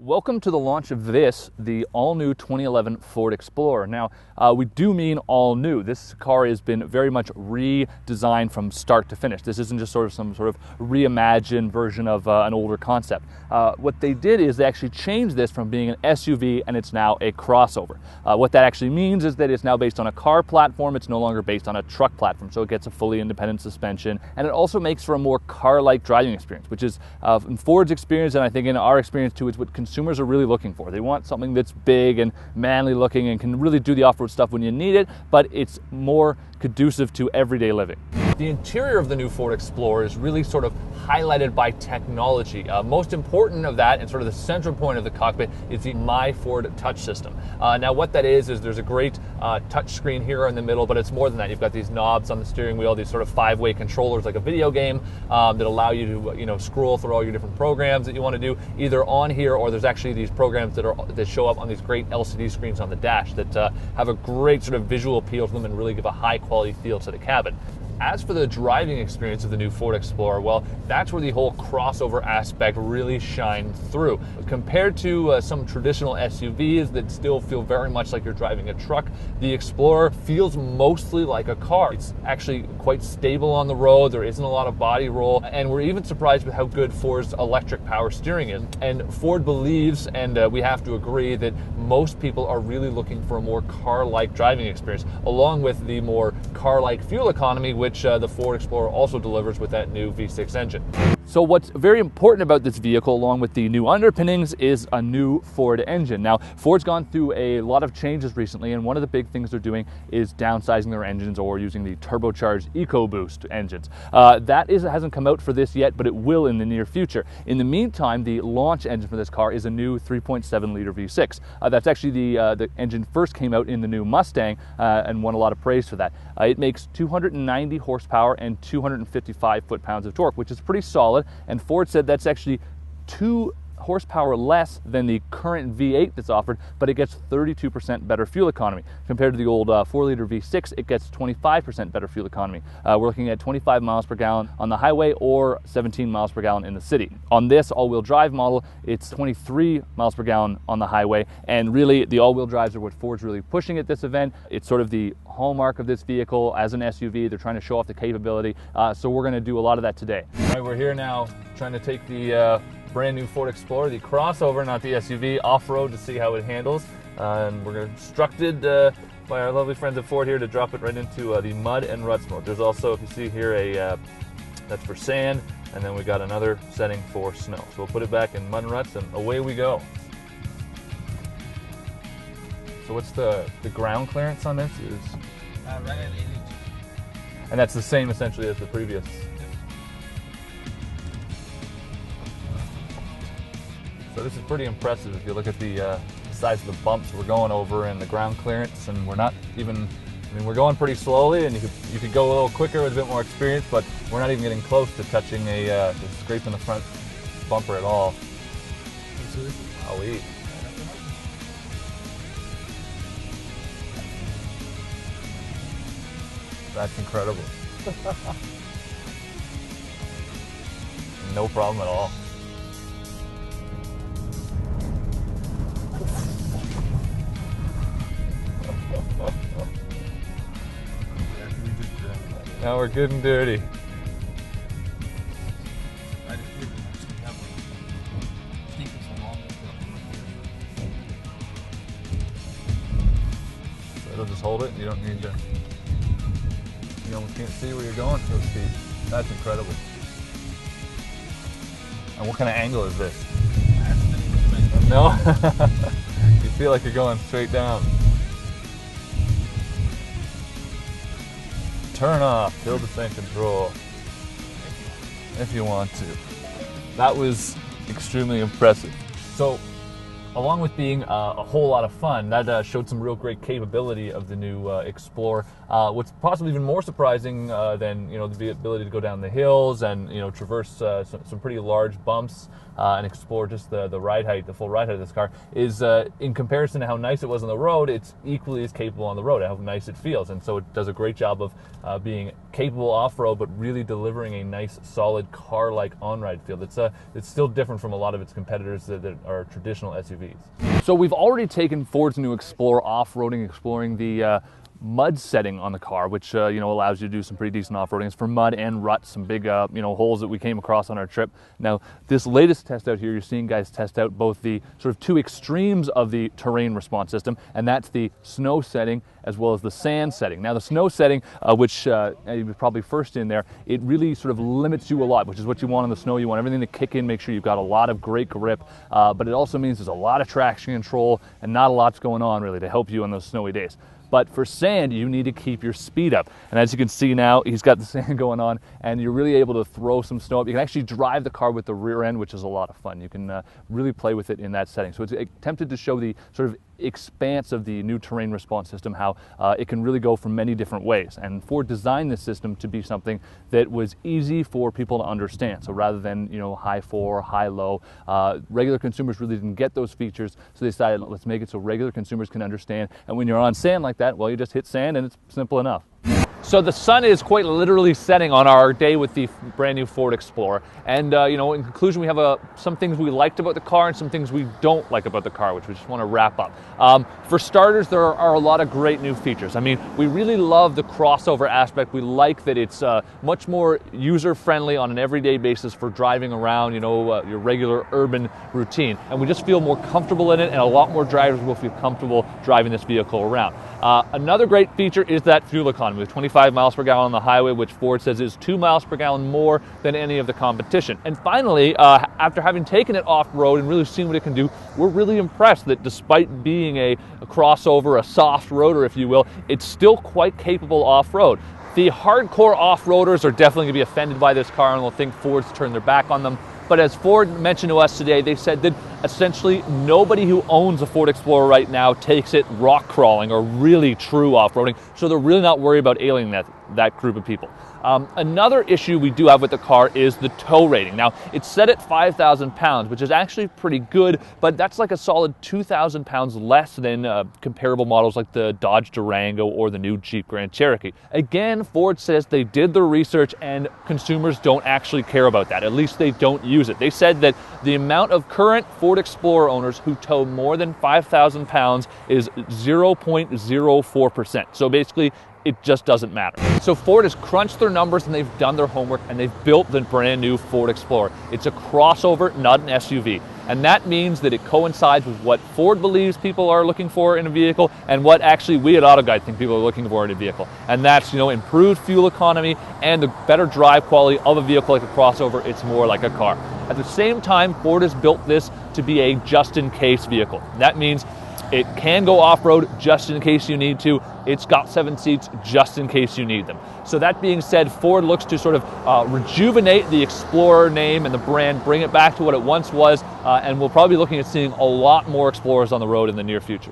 Welcome to the launch of the all-new 2011 Ford Explorer. Now, we do mean all new. This car has been very much redesigned from start to finish. This isn't just some sort of reimagined version of an older concept. What they did is they actually changed this from being an SUV and it's now a crossover. What that actually means is that it's now based on a car platform. It's no longer based on a truck platform, so it gets a fully independent suspension, and it also makes for a more car-like driving experience, which is in Ford's experience, and I think in our experience too, is what consumers are really looking for. They want something that's big and manly looking and can really do the off-road stuff when you need it, but it's more conducive to everyday living. The interior of the new Ford Explorer is really sort of highlighted by technology. Most important of that, and sort of the central point of the cockpit, is the My Ford touch system. Now what that is there's a great touch screen here in the middle, but it's more than that. You've got these knobs on the steering wheel, these sort of five-way controllers like a video game that allow you to scroll through all your different programs that you want to do, either on here, or there's actually these programs that show up on these great LCD screens on the dash that have a great sort of visual appeal to them and really give a high quality feel to the cabin. As for the driving experience of the new Ford Explorer, well, that's where the whole crossover aspect really shines through. Compared to some traditional SUVs that still feel very much like you're driving a truck, the Explorer feels mostly like a car. It's actually quite stable on the road. There isn't a lot of body roll, and we're even surprised with how good Ford's electric power steering is. And Ford believes, and we have to agree, that most people are really looking for a more car-like driving experience, along with the more car-like fuel economy, which the Ford Explorer also delivers with that new V6 engine. So what's very important about this vehicle, along with the new underpinnings, is a new Ford engine. Now, Ford's gone through a lot of changes recently, and one of the big things they're doing is downsizing their engines or using the turbocharged EcoBoost engines. That hasn't come out for this yet, but it will in the near future. In the meantime, the launch engine for this car is a new 3.7-liter V6. That's actually the engine first came out in the new Mustang and won a lot of praise for that. It makes 290 horsepower and 255 foot-pounds of torque, which is pretty solid. And Ford said that's actually 2 horsepower less than the current V8 that's offered, but it gets 32% better fuel economy. Compared to the old 4-liter V6, it gets 25% better fuel economy. We're looking at 25 miles per gallon on the highway or 17 miles per gallon in the city. On this all-wheel drive model, it's 23 miles per gallon on the highway, and really the all-wheel drives are what Ford's really pushing at this event. It's sort of the hallmark of this vehicle as an SUV. They're trying to show off the capability, so we're going to do a lot of that today. All right, we're here now trying to take the brand new Ford Explorer, the crossover, not the SUV, off-road to see how it handles. And we're instructed by our lovely friends at Ford here to drop it right into the mud and ruts mode. There's also, if you see here, that's for sand, and then we got another setting for snow. So we'll put it back in mud and ruts, and away we go. So what's the ground clearance on this? Is right at 8 inches. And that's the same essentially as the previous. So this is pretty impressive if you look at the size of the bumps we're going over and the ground clearance, and we're not even, I mean, we're going pretty slowly, and you could go a little quicker with a bit more experience, but we're not even getting close to touching a scrape in the front bumper at all. Wowee. That's incredible. No problem at all. Now we're good and dirty. So it'll just hold it. You don't need to. You almost can't see where you're going, so to speak. That's incredible. And what kind of angle is this? No? You feel like you're going straight down. Turn off, hill descent control, if you want to. That was extremely impressive. So, along with being a whole lot of fun, that showed some real great capability of the new Explorer. What's possibly even more surprising than the ability to go down the hills and traverse some pretty large bumps and explore just the ride height, the full ride height of this car, is in comparison to how nice it was on the road, it's equally as capable on the road, how nice it feels. And so it does a great job of being capable off-road, but really delivering a nice, solid car-like on-ride feel. It's still different from a lot of its competitors that are traditional SUVs. So we've already taken Ford's new Explorer off-roading, exploring the mud setting on the car, which allows you to do some pretty decent off-roading. It's for mud and ruts, some big holes that we came across on our trip. Now, this latest test out here, you're seeing guys test out both the sort of two extremes of the terrain response system, and that's the snow setting as well as the sand setting. Now, the snow setting, which was probably first in there, it really sort of limits you a lot, which is what you want on the snow. You want everything to kick in, make sure you've got a lot of great grip, but it also means there's a lot of traction control and not a lot's going on really to help you on those snowy days. But for sand, you need to keep your speed up. And as you can see now, he's got the sand going on, and you're really able to throw some snow up. You can actually drive the car with the rear end, which is a lot of fun. You can really play with it in that setting. So it's attempted to show the sort of expanse of the new terrain response system, how it can really go from many different ways. And Ford designed this system to be something that was easy for people to understand. So rather than high 4, high low, regular consumers really didn't get those features. So they decided, let's make it so regular consumers can understand. And when you're on sand like that, well, you just hit sand and it's simple enough. So the sun is quite literally setting on our day with the brand new Ford Explorer. And, in conclusion, we have some things we liked about the car and some things we don't like about the car, which we just want to wrap up. For starters, there are a lot of great new features. I mean, we really love the crossover aspect. We like that it's much more user-friendly on an everyday basis for driving around, your regular urban routine. And we just feel more comfortable in it, and a lot more drivers will feel comfortable driving this vehicle around. Another great feature is that fuel economy with 25 miles per gallon on the highway, which Ford says is 2 miles per gallon more than any of the competition. And finally, after having taken it off-road and really seen what it can do, we're really impressed that despite being a crossover, a soft roader, if you will, it's still quite capable off-road. The hardcore off-roaders are definitely going to be offended by this car and will think Ford's turned their back on them. But as Ford mentioned to us today, they said that essentially nobody who owns a Ford Explorer right now takes it rock crawling or really true off-roading, so they're really not worried about alienating that group of people. Another issue we do have with the car is the tow rating. Now, it's set at 5,000 pounds, which is actually pretty good, but that's like a solid 2,000 pounds less than comparable models like the Dodge Durango or the new Jeep Grand Cherokee. Again, Ford says they did their research and consumers don't actually care about that. At least they don't use it. They said that the amount of current Ford Explorer owners who tow more than 5,000 pounds is 0.04%. So basically, it just doesn't matter. So Ford has crunched their numbers and they've done their homework and they've built the brand new Ford Explorer. It's a crossover, not an SUV. And that means that it coincides with what Ford believes people are looking for in a vehicle and what actually we at AutoGuide think people are looking for in a vehicle. And that's, improved fuel economy and the better drive quality of a vehicle like a crossover. It's more like a car. At the same time, Ford has built this to be a just-in-case vehicle. That means it can go off-road just in case you need to. It's got 7 seats just in case you need them. So that being said, Ford looks to sort of rejuvenate the Explorer name and the brand, bring it back to what it once was, and we'll probably be looking at seeing a lot more Explorers on the road in the near future.